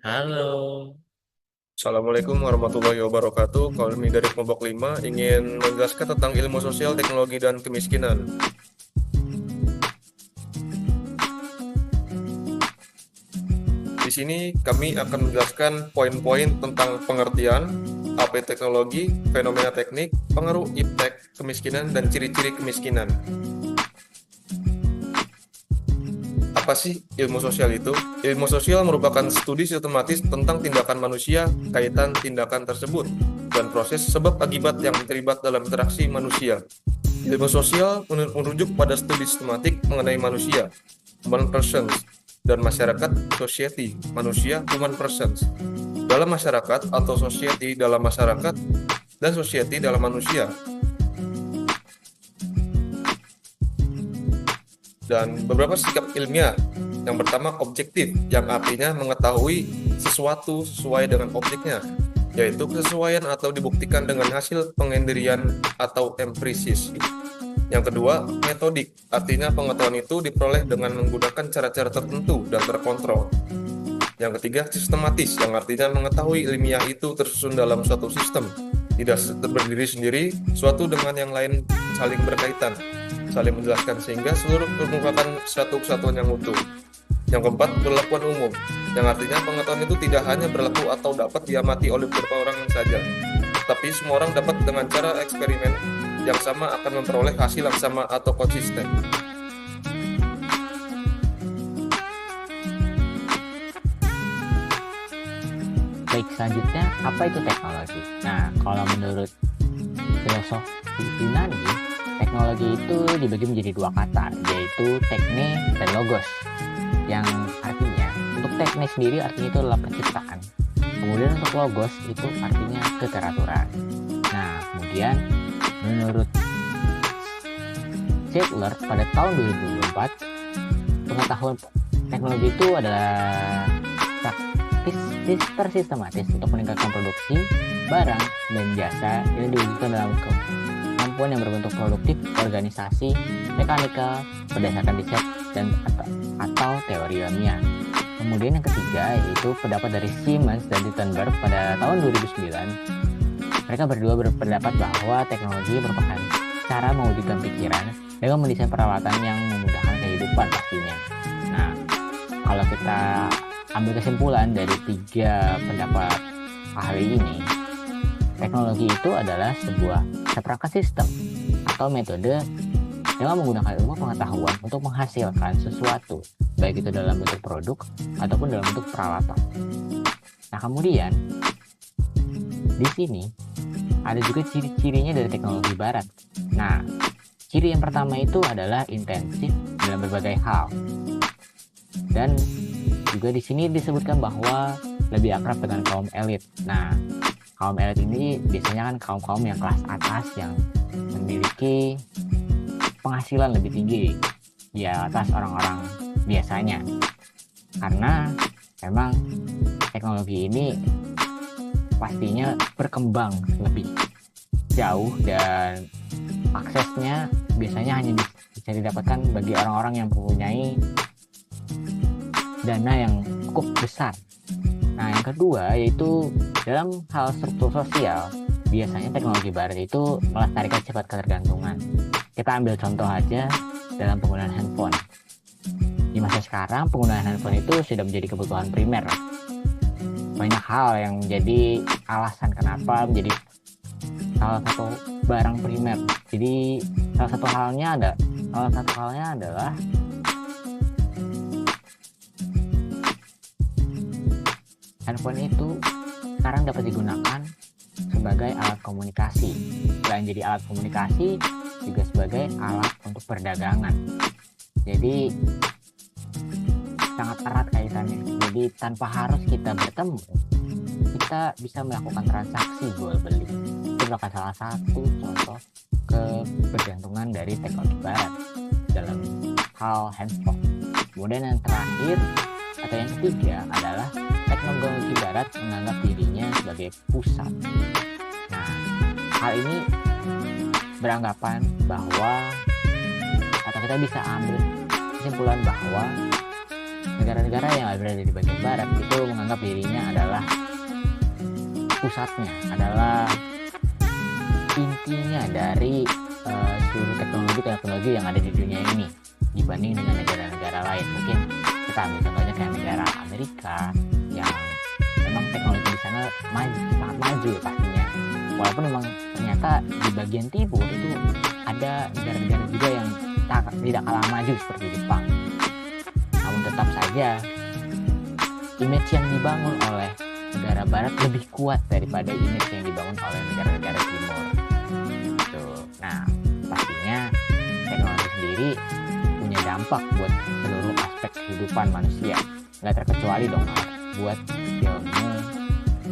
Halo, Assalamualaikum warahmatullahi wabarakatuh. Kami dari kelompok 5 ingin menjelaskan tentang ilmu sosial, teknologi, dan kemiskinan. Di sini kami akan menjelaskan poin-poin tentang pengertian, apa itu teknologi, fenomena teknik, pengaruh iptek, kemiskinan, dan ciri-ciri kemiskinan. Apa sih ilmu sosial itu? Ilmu sosial merupakan studi sistematis tentang tindakan manusia, kaitan tindakan tersebut, dan proses sebab akibat yang terlibat dalam interaksi manusia. Ilmu sosial merujuk pada studi sistematik mengenai manusia, human persons, dan masyarakat, society, manusia, human persons. Dalam masyarakat atau society dalam masyarakat, dan society dalam manusia. Dan beberapa sikap ilmiah. Yang pertama, objektif, yang artinya mengetahui sesuatu sesuai dengan objeknya, yaitu kesesuaian atau dibuktikan dengan hasil pengendirian atau empiris. Yang kedua, metodik, artinya pengetahuan itu diperoleh dengan menggunakan cara-cara tertentu dan terkontrol. Yang ketiga, sistematis, yang artinya mengetahui ilmiah itu tersusun dalam suatu sistem, tidak berdiri sendiri, suatu dengan yang lain saling berkaitan, saling menjelaskan sehingga seluruh merupakan satu kesatuan yang utuh. Yang keempat, berlakuan umum, yang artinya pengetahuan itu tidak hanya berlaku atau dapat diamati oleh beberapa orang saja, tapi semua orang dapat dengan cara eksperimen yang sama akan memperoleh hasil yang sama atau konsisten. baik selanjutnya apa itu teknologi? Nah, kalau menurut filosofi Yunani, teknologi itu dibagi menjadi dua kata, yaitu tekne dan logos. Yang artinya, untuk tekne sendiri artinya itu adalah penciptaan. Kemudian untuk logos itu artinya keteraturan. Nah, kemudian menurut Zettler pada tahun 2024, pengetahuan teknologi itu adalah tersistematis untuk meningkatkan produksi barang dan jasa yang diwujudkan dalam kemampuan yang berbentuk produktif, organisasi, mekanikal, berdasarkan riset dan atau teori ilmiah. Kemudian yang ketiga yaitu pendapat dari Siemens dan Gutenberg pada tahun 2009. Mereka berdua berpendapat bahwa teknologi merupakan cara mewujudkan pikiran dengan mendesain peralatan yang memudahkan kehidupan pastinya. Nah, kalau kita ambil kesimpulan dari tiga pendapat ahli ini, teknologi itu adalah sebuah seperangkat sistem atau metode dengan menggunakan ilmu pengetahuan untuk menghasilkan sesuatu, baik itu dalam bentuk produk ataupun dalam bentuk peralatan. Nah, kemudian di sini ada juga ciri-cirinya dari teknologi barat. Nah, ciri yang pertama itu adalah intensif dalam berbagai hal. Dan juga di sini disebutkan bahwa lebih akrab dengan kaum elit. Nah, kaum elit ini biasanya kan kaum-kaum yang kelas atas yang memiliki penghasilan lebih tinggi di atas orang-orang biasanya. Karena memang teknologi ini pastinya berkembang lebih jauh dan aksesnya biasanya hanya bisa didapatkan bagi orang-orang yang mempunyai dana yang cukup besar. Nah, yang kedua yaitu dalam hal struktur sosial, biasanya teknologi barat itu melestarikan sifat ketergantungan. Kita ambil contoh aja dalam penggunaan handphone. Di masa sekarang, penggunaan handphone itu sudah menjadi kebutuhan primer. Banyak hal yang menjadi alasan kenapa menjadi salah satu barang primer. Jadi salah satu halnya adalah handphone itu sekarang dapat digunakan sebagai alat komunikasi. Selain jadi alat komunikasi, juga sebagai alat untuk perdagangan. Jadi sangat erat kaitannya. Jadi tanpa harus kita bertemu, kita bisa melakukan transaksi jual beli. Itu merupakan salah satu contoh kebergantungan dari teknologi barat dalam hal handphone. Kemudian yang terakhir atau yang ketiga adalah teknologi barat menganggap dirinya sebagai pusat. Nah, hal ini beranggapan bahwa atau kita bisa ambil kesimpulan bahwa negara-negara yang berada di bagian barat itu menganggap dirinya adalah pusatnya, adalah intinya dari seluruh teknologi yang ada di dunia ini dibanding dengan negara-negara lain. Mungkin kita ambil contohnya kayak negara Amerika yang memang teknologi di sana sangat maju pastinya. Walaupun memang ternyata di bagian timur itu ada negara-negara juga yang tidak kalah maju seperti Jepang. Namun tetap saja image yang dibangun oleh negara barat lebih kuat daripada image yang dibangun oleh negara-negara timur. Nah, pastinya teknologi sendiri punya dampak buat seluruh aspek kehidupan manusia. Nggak terkecuali dong buat ilmu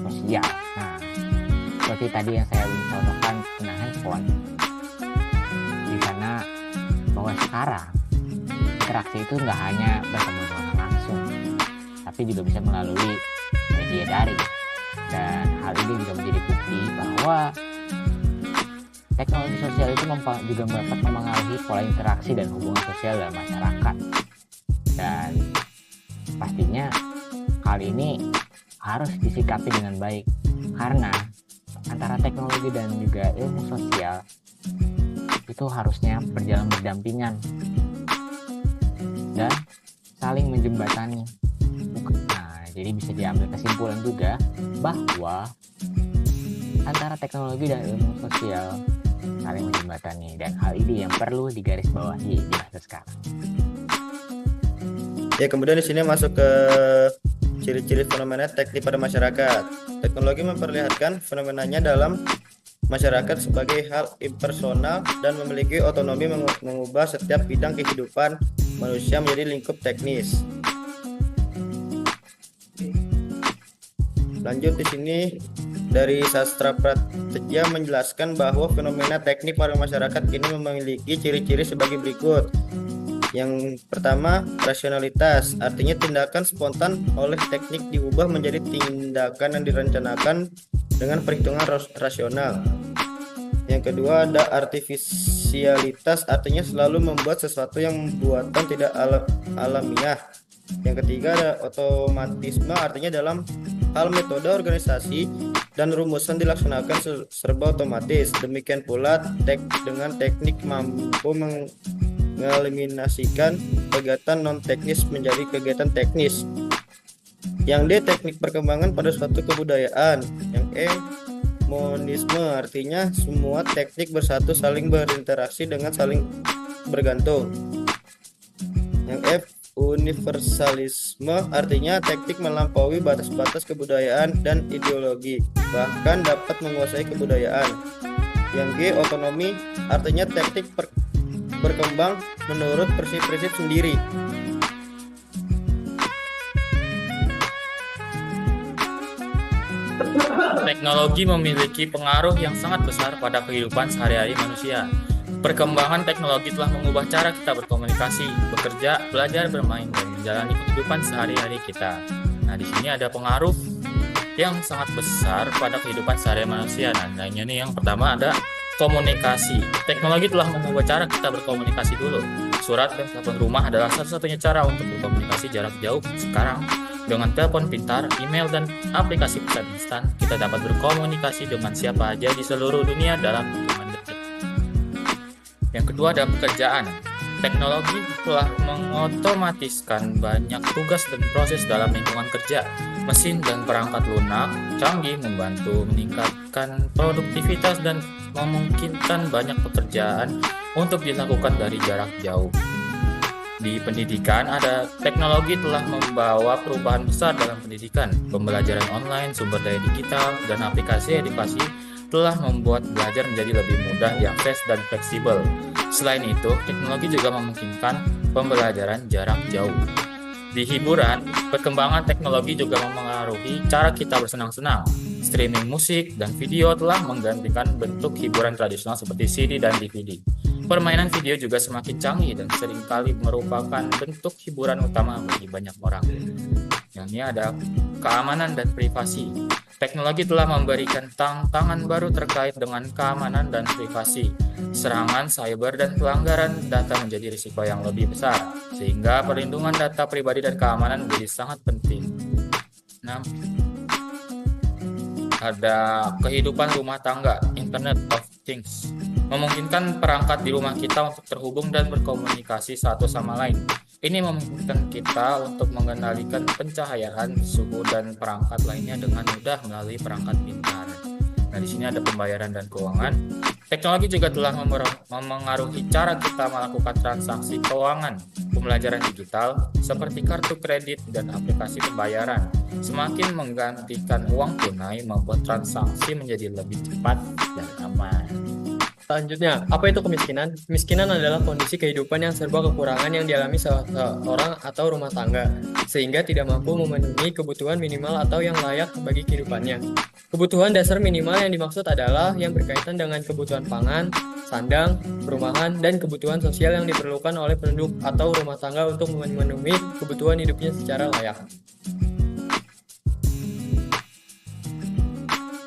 sosial. Nah, seperti tadi yang saya contohkan tentang handphone, di sana bahwa sekarang interaksi itu nggak hanya bertemu dengan langsung, tapi juga bisa melalui media daring. Dan hal ini juga menjadi bukti bahwa teknologi sosial itu juga dapat mempengaruhi pola interaksi dan hubungan sosial dalam masyarakat. Dan pastinya hal ini harus disikapi dengan baik, karena antara teknologi dan juga ilmu sosial itu harusnya berjalan berdampingan dan saling menjembatani. Nah, jadi bisa diambil kesimpulan juga bahwa antara teknologi dan ilmu sosial saling menjembatani, dan hal ini yang perlu digarisbawahi di masa sekarang. Ya, kemudian di sini masuk ke ciri-ciri fenomena teknik pada masyarakat. Teknologi memperlihatkan fenomenanya dalam masyarakat sebagai hal impersonal dan memiliki otonomi mengubah setiap bidang kehidupan manusia menjadi lingkup teknis. Lanjut di sini dari Sastra Pratja menjelaskan bahwa fenomena teknik pada masyarakat ini memiliki ciri-ciri sebagai berikut. Yang pertama, rasionalitas, artinya tindakan spontan oleh teknik diubah menjadi tindakan yang direncanakan dengan perhitungan rasional. Yang kedua, ada artifisialitas, artinya selalu membuat sesuatu yang buatan tidak alamiah. Yang ketiga, ada otomatisme, artinya dalam hal metode organisasi dan rumusan dilaksanakan serba otomatis. Demikian pula dengan teknik mampu mengeliminasikan kegiatan non-teknis menjadi kegiatan teknis. Yang D, teknik perkembangan pada suatu kebudayaan. Yang E, monisme, artinya semua teknik bersatu saling berinteraksi dengan saling bergantung. Yang F, universalisme, artinya teknik melampaui batas-batas kebudayaan dan ideologi, bahkan dapat menguasai kebudayaan. Yang G, otonomi, artinya teknik berkembang menurut prinsip-prinsip sendiri. Teknologi memiliki pengaruh yang sangat besar pada kehidupan sehari-hari manusia. Perkembangan teknologi telah mengubah cara kita berkomunikasi, bekerja, belajar, bermain, dan menjalani kehidupan sehari-hari kita. Nah, di sini ada pengaruh yang sangat besar pada kehidupan sehari-hari manusia. Nah, lainnya nih, yang pertama ada komunikasi. Teknologi telah mengubah cara kita berkomunikasi dulu. Surat dan telepon rumah adalah satu-satunya cara untuk berkomunikasi jarak jauh. Sekarang, dengan telepon pintar, email, dan aplikasi pesan instan, kita dapat berkomunikasi dengan siapa aja di seluruh dunia dalam hitungan detik. Yang kedua ada pekerjaan. Teknologi telah mengotomatiskan banyak tugas dan proses dalam lingkungan kerja. Mesin dan perangkat lunak canggih membantu meningkatkan produktivitas dan memungkinkan banyak pekerjaan untuk dilakukan dari jarak jauh. Di pendidikan, ada teknologi telah membawa perubahan besar dalam pendidikan. Pembelajaran online, sumber daya digital, dan aplikasi edukasi telah membuat belajar menjadi lebih mudah, diakses, dan fleksibel. Selain itu, teknologi juga memungkinkan pembelajaran jarak jauh. Di hiburan, perkembangan teknologi juga mempengaruhi cara kita bersenang-senang. Streaming musik dan video telah menggantikan bentuk hiburan tradisional seperti CD dan DVD. Permainan video juga semakin canggih dan seringkali merupakan bentuk hiburan utama bagi banyak orang. yang ini ada keamanan dan privasi. Teknologi telah memberikan tantangan baru terkait dengan keamanan dan privasi. Serangan cyber dan pelanggaran data menjadi risiko yang lebih besar, sehingga perlindungan data pribadi dan keamanan menjadi sangat penting. Nah, ada kehidupan rumah tangga, Internet of Things, memungkinkan perangkat di rumah kita untuk terhubung dan berkomunikasi satu sama lain. Ini memungkinkan kita untuk mengendalikan pencahayaan, suhu, dan perangkat lainnya dengan mudah melalui perangkat pintar. Nah, di sini ada pembayaran dan keuangan. Teknologi juga telah memengaruhi cara kita melakukan transaksi keuangan. Pembelajaran digital seperti kartu kredit dan aplikasi pembayaran semakin menggantikan uang tunai, membuat transaksi menjadi lebih cepat dan aman. Selanjutnya, apa itu kemiskinan? Kemiskinan adalah kondisi kehidupan yang serba kekurangan yang dialami seorang atau rumah tangga, sehingga tidak mampu memenuhi kebutuhan minimal atau yang layak bagi kehidupannya. Kebutuhan dasar minimal yang dimaksud adalah yang berkaitan dengan kebutuhan pangan, sandang, perumahan, dan kebutuhan sosial yang diperlukan oleh penduduk atau rumah tangga untuk memenuhi kebutuhan hidupnya secara layak.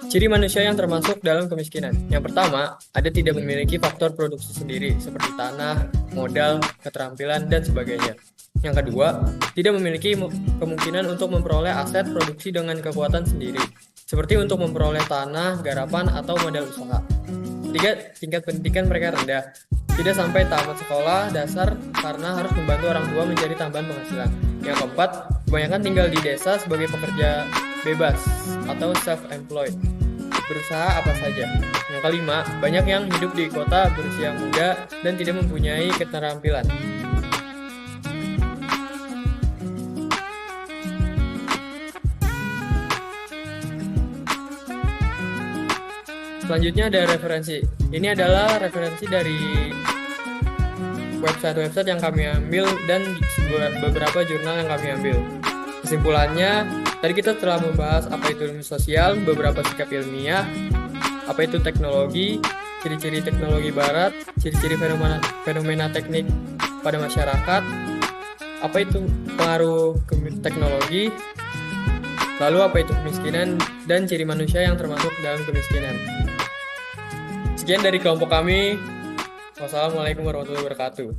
Ciri manusia yang termasuk dalam kemiskinan. Yang pertama, ada tidak memiliki faktor produksi sendiri seperti tanah, modal, keterampilan, dan sebagainya. Yang kedua, tidak memiliki kemungkinan untuk memperoleh aset produksi dengan kekuatan sendiri, seperti untuk memperoleh tanah, garapan, atau modal usaha. Ketiga, tingkat pendidikan mereka rendah, tidak sampai tamat sekolah dasar karena harus membantu orang tua mencari tambahan penghasilan. Yang keempat, kebanyakan tinggal di desa sebagai pekerja bebas atau self-employed, berusaha apa saja. Yang kelima, banyak yang hidup di kota berusia muda dan tidak mempunyai keterampilan. Selanjutnya ada referensi. Ini adalah referensi dari website-website yang kami ambil dan beberapa jurnal yang kami ambil. Kesimpulannya, tadi kita telah membahas apa itu ilmu sosial, beberapa sikap ilmiah, apa itu teknologi, ciri-ciri teknologi barat, ciri-ciri fenomena teknik pada masyarakat, apa itu pengaruh teknologi, lalu apa itu kemiskinan, dan ciri manusia yang termasuk dalam kemiskinan. Sekian dari kelompok kami. Wassalamualaikum warahmatullahi wabarakatuh.